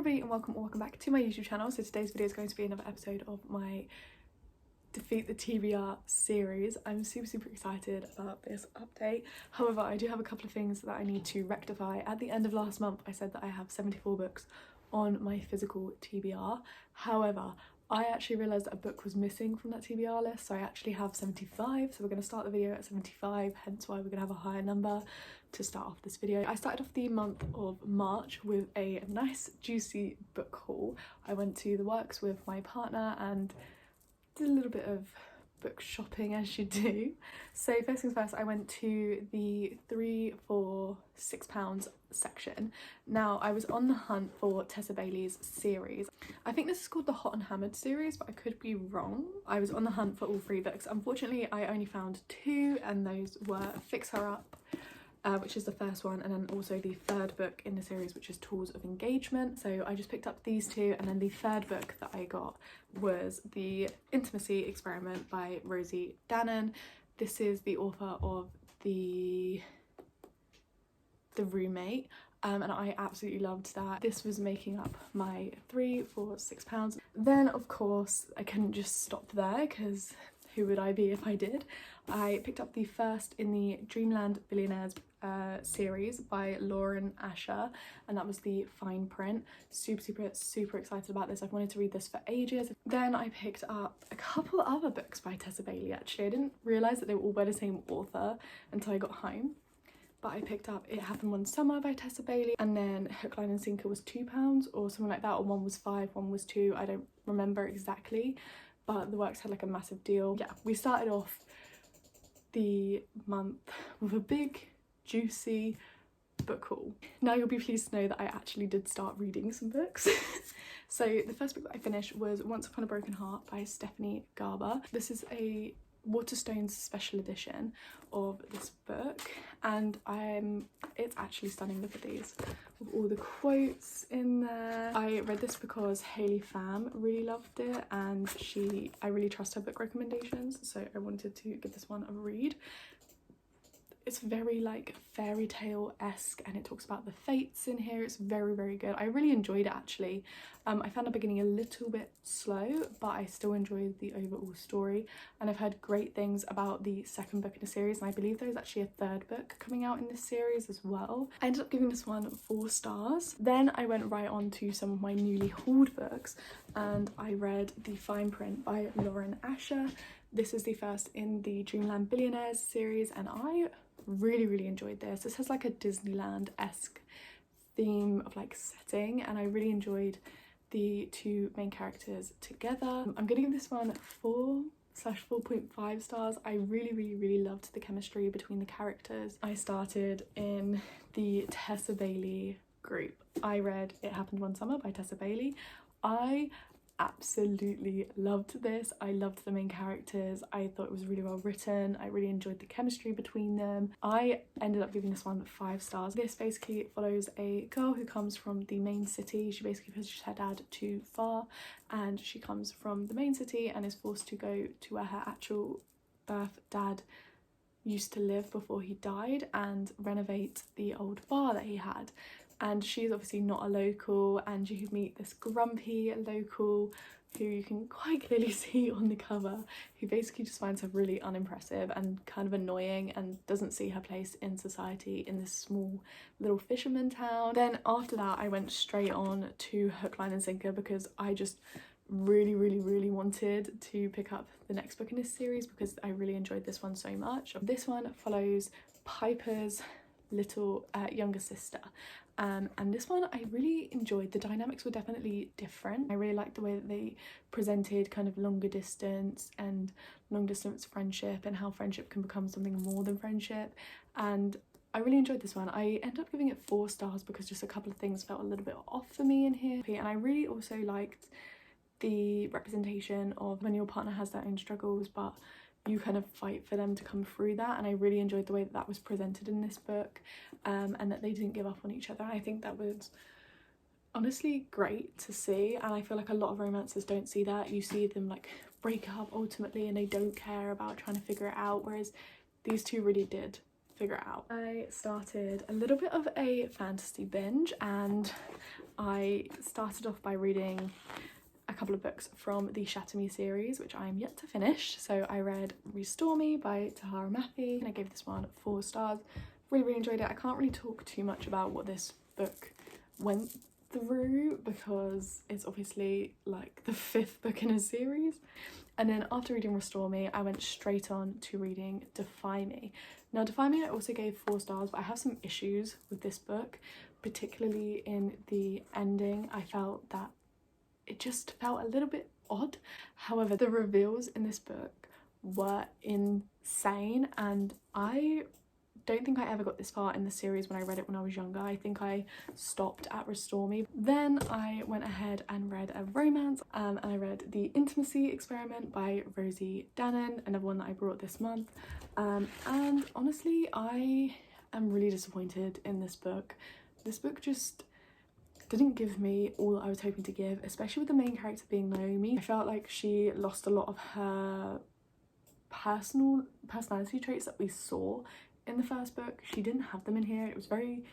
everybody and welcome back to my YouTube channel. So today's video is going to be another episode of my Defeat the TBR series. I'm super excited about this update. However, I do have a couple of things that I need to rectify. At the end of last month I said that I have 74 books on my physical TBR. However, I actually realised that a book was missing from that TBR list, so I actually have 75. So we're going to start the video at 75, hence why we're going to have a higher number to start off this video. I started off the month of March with a nice juicy book haul. I went to the works with my partner and did a little bit of book shopping, as you do. So first things first, I went to the 3 for £6 section. Now I was on the hunt for Tessa Bailey's series. I think this is called the Hot and Hammered series, but I could be wrong. I was on the hunt for all 3 books. Unfortunately, I only found 2, and those were Fix Her Up, which is the first one, and then also the 3rd book in the series, which is Tools of Engagement. So I just picked up these 2, and then the 3rd book that I got was The Intimacy Experiment by Rosie Danan. This is the author of The Roommate, and I absolutely loved that. This was making up my 3 for £6. Then of course I couldn't just stop there, because who would I be if I did? I picked up the first in the Dreamland Billionaires series by Lauren Asher, and that was the fine print. Super excited about this. I've wanted to read this for ages. Then I picked up a couple other books by Tessa Bailey. Actually, I didn't realise that they were all by the same author until I got home, but I picked up It Happened One Summer by Tessa Bailey, and then Hook, Line and Sinker was £2 or something like that, or one was 5, one was 2, I don't remember exactly, but the works had like a massive deal. Yeah, we started off the month with a big juicy book haul. Now you'll be pleased to know that I actually did start reading some books. So the first book that I finished was Once Upon a Broken Heart by Stephanie Garber. This is a Waterstones special edition of this book, and it's actually stunning. Look at these with all the quotes in there. I read this because Hayley Pham really loved it, and I really trust her book recommendations, so I wanted to give this one a read. It's very like fairy tale-esque, and it talks about the fates in here. It's very good. I really enjoyed it actually. I found the beginning a little bit slow, but I still enjoyed the overall story, and I've heard great things about the 2nd book in the series, and I believe there's actually a 3rd book coming out in this series as well. I ended up giving this one 4 stars. Then I went right on to some of my newly hauled books, and I read The Fine Print by Lauren Asher. This is the first in the Dreamland Billionaires series, and I really enjoyed this. This has like a Disneyland-esque theme of like setting, and I really enjoyed the 2 main characters together. I'm gonna give this one 4/4.5 stars. I really loved the chemistry between the characters. I started in the Tessa Bailey group. I read It Happened One Summer by Tessa Bailey. I absolutely loved this. I loved the main characters. I thought it was really well written. I really enjoyed the chemistry between them. I ended up giving this one 5 stars. This basically follows a girl who comes from the main city. She basically pushes her dad too far, and she comes from the main city and is forced to go to where her actual birth dad used to live before he died and renovate the old bar that he had. And she's obviously not a local, and you meet this grumpy local who you can quite clearly see on the cover, who basically just finds her really unimpressive and kind of annoying and doesn't see her place in society in this small little fisherman town. Then after that I went straight on to Hook, Line and Sinker, because I just really wanted to pick up the next book in this series because I really enjoyed this one so much. This one follows Piper's little younger sister, and this one I really enjoyed. The dynamics were definitely different. I really liked the way that they presented kind of longer distance and long distance friendship, and how friendship can become something more than friendship, and I really enjoyed this one. I ended up giving it 4 stars because just a couple of things felt a little bit off for me in here, and I really also liked the representation of when your partner has their own struggles but you kind of fight for them to come through that, and I really enjoyed the way that that was presented in this book, and that they didn't give up on each other. I think that was honestly great to see, and I feel like a lot of romances don't see that. You see them like break up ultimately and they don't care about trying to figure it out, whereas these 2 really did. figure it out. I started a little bit of a fantasy binge, and I started off by reading a couple of books from the Shatter Me series, which I am yet to finish. So I read Restore Me by Tahara Mafi, and I gave this one 4 stars. Really enjoyed it. I can't really talk too much about what this book went through because it's obviously like the 5th book in a series. And then after reading Restore Me, I went straight on to reading Defy Me. Now Defy Me I also gave 4 stars, but I have some issues with this book, particularly in the ending. I felt that it just felt a little bit odd. However, the reveals in this book were insane, and I don't think I ever got this far in the series when I read it when I was younger. I think I stopped at Restore Me. Then I went ahead and read a romance, and I read The Intimacy Experiment by Rosie Danan, another one that I brought this month. And honestly, I am really disappointed in this book. This book just didn't give me all that I was hoping to give, especially with the main character being Naomi. I felt like she lost a lot of her personality traits that we saw in the first book. She didn't have them in here. It was very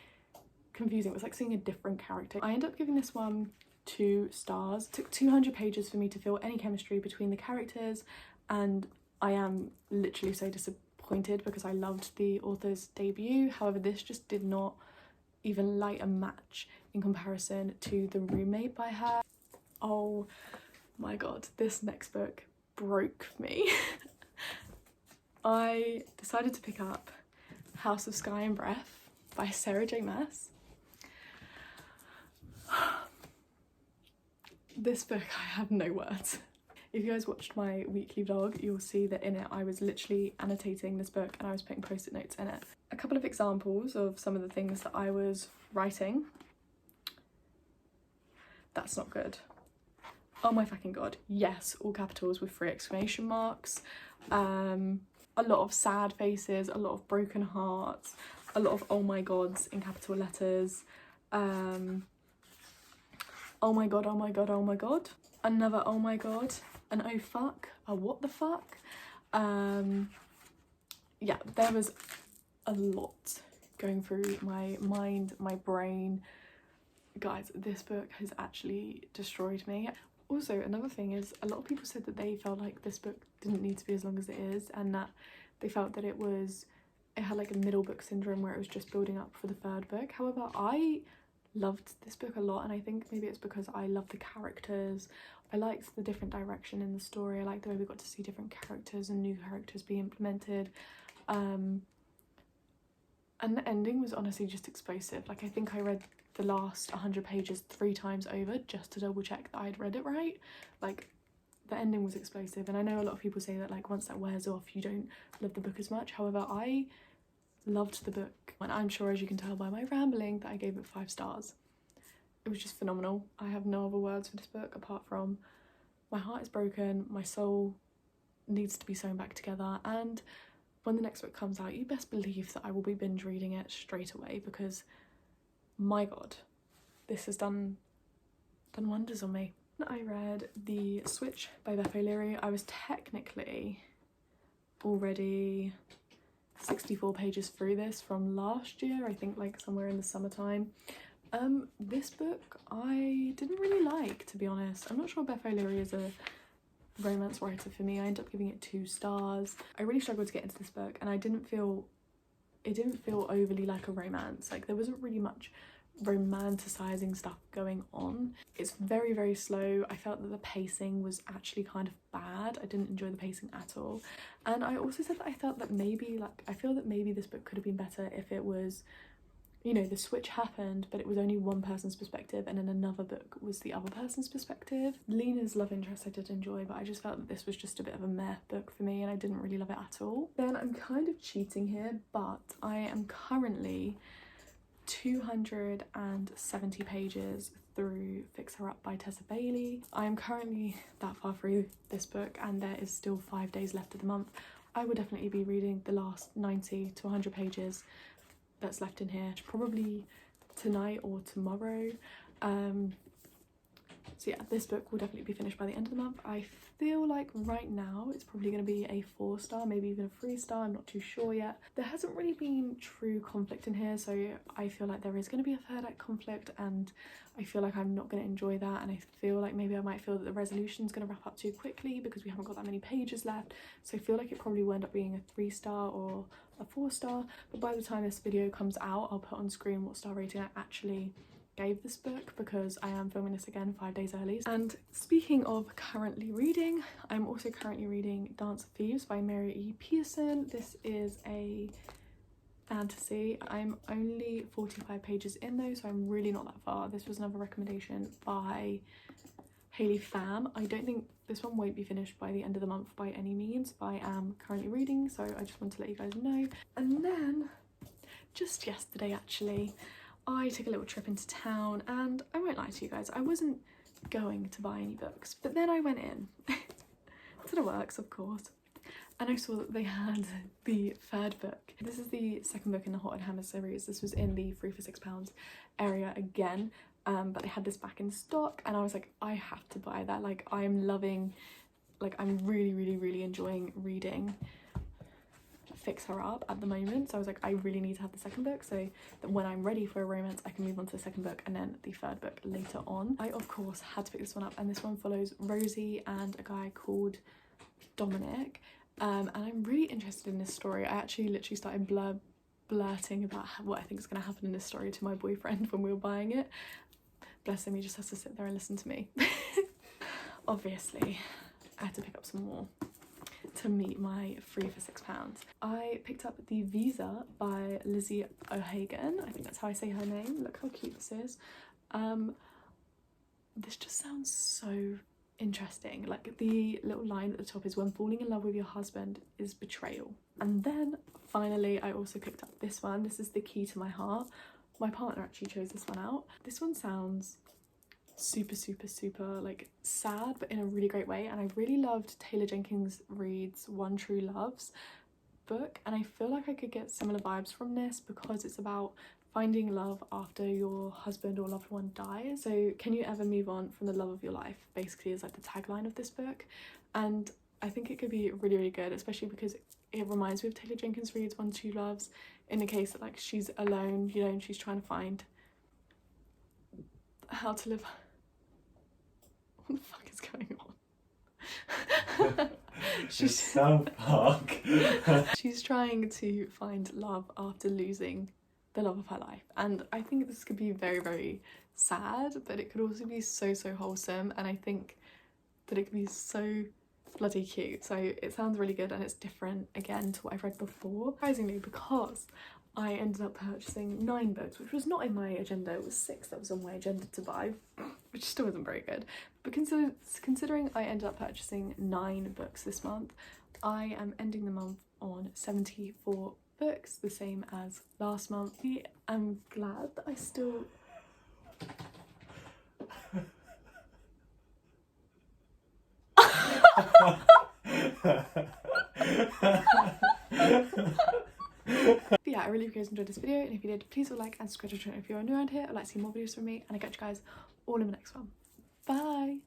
confusing. It was like seeing a different character. I ended up giving this one 2 stars. It took 200 pages for me to feel any chemistry between the characters, and I am literally so disappointed because I loved the author's debut. However, this just did not even light a match in comparison to The Roommate by her. Oh my god, this next book broke me. I decided to pick up House of Sky and Breath by Sarah J Maas. This book, I have no words. If you guys watched my weekly vlog, you'll see that in it I was literally annotating this book and I was putting post-it notes in it. A couple of examples of some of the things that I was writing. That's not good. Oh my fucking god. Yes, all capitals with 3 exclamation marks. A lot of sad faces, a lot of broken hearts, a lot of oh my gods in capital letters. Oh my god, oh my god, oh my god. Another oh my god, an oh fuck, a what the fuck. Yeah, there was a lot going through my mind, my brain. Guys, this book has actually destroyed me. Also, another thing is a lot of people said that they felt like this book didn't need to be as long as it is, and that they felt that it had like a middle book syndrome where it was just building up for the 3rd book. However, I loved this book a lot, and I think maybe it's because I love the characters. I liked the different direction in the story. I liked the way we got to see different characters and new characters being implemented. And the ending was honestly just explosive. Like, I think I read the last 100 pages 3 times over just to double check that I'd read it right. Like, the ending was explosive, and I know a lot of people say that like once that wears off you don't love the book as much. However, I loved the book, and I'm sure, as you can tell by my rambling, that I gave it 5 stars. It was just phenomenal. I have no other words for this book apart from my heart is broken, my soul needs to be sewn back together, and when the next book comes out, you best believe that I will be binge reading it straight away, because my god, this has done wonders on me. I read The Switch by Beth O'Leary. I was technically already 64 pages through this from last year, I think like somewhere in the summertime. This book I didn't really like, to be honest. I'm not sure Beth O'Leary is a romance writer for me. I ended up giving it 2 stars. I really struggled to get into this book, and it didn't feel overly like a romance. Like, there wasn't really much romanticizing stuff going on. It's very slow. I felt that the pacing was actually kind of bad. I didn't enjoy the pacing at all. And I also said that I felt that maybe I feel that maybe this book could have been better if it was, you know, the switch happened but it was only one person's perspective, and then another book was the other person's perspective. Lena's love interest I did enjoy, but I just felt that this was just a bit of a meh book for me, and I didn't really love it at all. Then I'm kind of cheating here, but I am currently 270 pages through Fix Her Up by Tessa Bailey. I am currently that far through this book, and there is still 5 days left of the month. I will definitely be reading the last 90 to 100 pages that's left in here, probably tonight or tomorrow. So yeah, this book will definitely be finished by the end of the month. I feel like right now it's probably going to be a 4-star, maybe even a 3-star, I'm not too sure yet. There hasn't really been true conflict in here, so I feel like there is going to be a third act conflict, and I feel like I'm not going to enjoy that, and I feel like maybe I might feel that the resolution's going to wrap up too quickly because we haven't got that many pages left. So I feel like it probably will end up being a 3-star or a 4-star, but by the time this video comes out I'll put on screen what star rating I actually gave this book, because I am filming this again 5 days early. And speaking of currently reading, I'm also currently reading Dance of Thieves by Mary E. Pearson. This is a fantasy. I'm only 45 pages in though, so I'm really not that far. This was another recommendation by Hayley Pham. I don't think this one won't be finished by the end of the month by any means, but I am currently reading, so I just want to let you guys know. And then just yesterday actually, I took a little trip into town, and I won't lie to you guys, I wasn't going to buy any books, but then I went in to the works, of course, and I saw that they had the third book. This is the second book in the Hot and Hammer series. This was in the 3 for £6 area again, but they had this back in stock, and I was like, I have to buy that. Like, I'm loving, like, I'm really enjoying reading Fix Her Up at the moment, so I was like, I really need to have the second book so that when I'm ready for a romance I can move on to the second book and then the third book later on. I of course had to pick this one up, and this one follows Rosie and a guy called Dominic, and I'm really interested in this story. I actually literally started blurting about what I think is going to happen in this story to my boyfriend when we were buying it. Bless him, he just has to sit there and listen to me. Obviously I had to pick up some more to meet my 3 for £6. I picked up The Visa by Lizzie O'Hagan. I think that's how I say her name. Look how cute this is. This just sounds so interesting. Like, the little line at the top is, when falling in love with your husband is betrayal. And then finally I also picked up this one. This is The Key to My Heart. My partner actually chose this one out. This one sounds super like sad, but in a really great way, and I really loved Taylor Jenkins Reid's One True Love's book, and I feel like I could get similar vibes from this because it's about finding love after your husband or loved one dies. So can you ever move on from the love of your life, basically, is like the tagline of this book, and I think it could be really good, especially because it reminds me of Taylor Jenkins Reid's One True Love's, in the case that, like, she's alone, you know, and she's trying to find how to live. What the fuck is going on? She's South Park. She's trying to find love after losing the love of her life, and I think this could be very sad, but it could also be so wholesome, and I think that it could be so bloody cute. So it sounds really good, and it's different again to what I've read before, surprisingly, because I ended up purchasing 9 books, which was not in my agenda. It was 6 that was on my agenda to buy, which still isn't very good. But considering I ended up purchasing 9 books this month, I am ending the month on 74 books, the same as last month. I'm glad that I still... But yeah, I really hope you guys enjoyed this video, and if you did, please like and subscribe to the channel if you're new around here. I'd like to see more videos from me, and I'll catch you guys all in the next one. Bye!